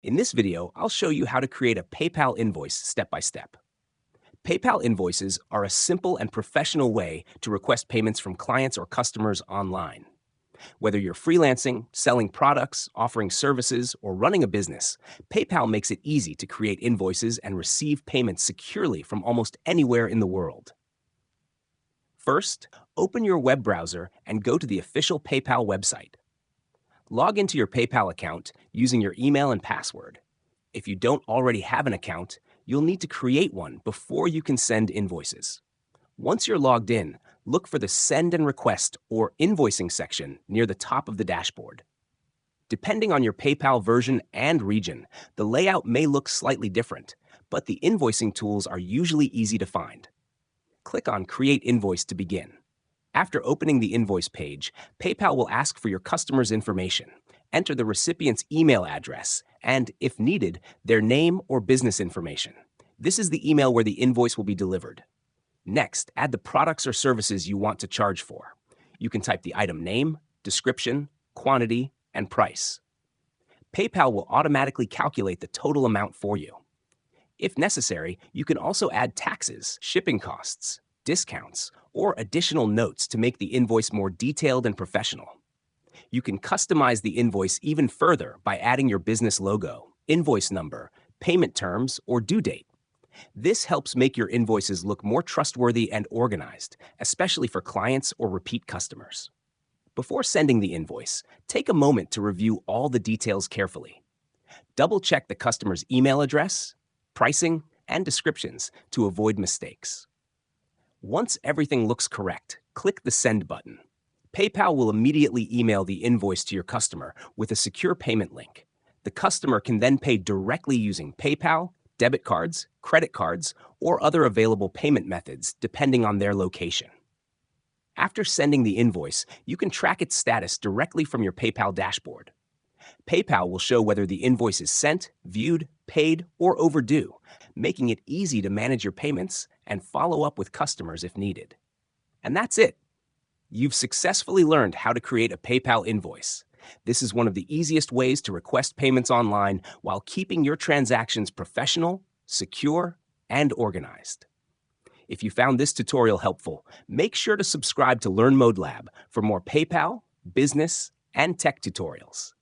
In this video, I'll show you how to create a PayPal invoice step by step. PayPal invoices are a simple and professional way to request payments from clients or customers online. Whether you're freelancing, selling products, offering services, or running a business, PayPal makes it easy to create invoices and receive payments securely from almost anywhere in the world. First, open your web browser and go to the official PayPal website. Log into your PayPal account using your email and password. If you don't already have an account, you'll need to create one before you can send invoices. Once you're logged in, look for the Send and Request or Invoicing section near the top of the dashboard. Depending on your PayPal version and region, the layout may look slightly different, but the invoicing tools are usually easy to find. Click on Create Invoice to begin. After opening the invoice page, PayPal will ask for your customer's information. Enter the recipient's email address and, if needed, their name or business information. This is the email where the invoice will be delivered. Next, add the products or services you want to charge for. You can type the item name, description, quantity, and price. PayPal will automatically calculate the total amount for you. If necessary, you can also add taxes, shipping costs, discounts, or additional notes to make the invoice more detailed and professional. You can customize the invoice even further by adding your business logo, invoice number, payment terms, or due date. This helps make your invoices look more trustworthy and organized, especially for clients or repeat customers. Before sending the invoice, take a moment to review all the details carefully. Double-check the customer's email address, pricing, and descriptions to avoid mistakes. Once everything looks correct, click the Send button. PayPal will immediately email the invoice to your customer with a secure payment link. The customer can then pay directly using PayPal, debit cards, credit cards, or other available payment methods depending on their location. After sending the invoice, you can track its status directly from your PayPal dashboard. PayPal will show whether the invoice is sent, viewed, paid, or overdue, making it easy to manage your payments and follow up with customers if needed. And that's it. You've successfully learned how to create a PayPal invoice. This is one of the easiest ways to request payments online while keeping your transactions professional, secure, and organized. If you found this tutorial helpful, make sure to subscribe to LearnModelab for more PayPal, business, and tech tutorials.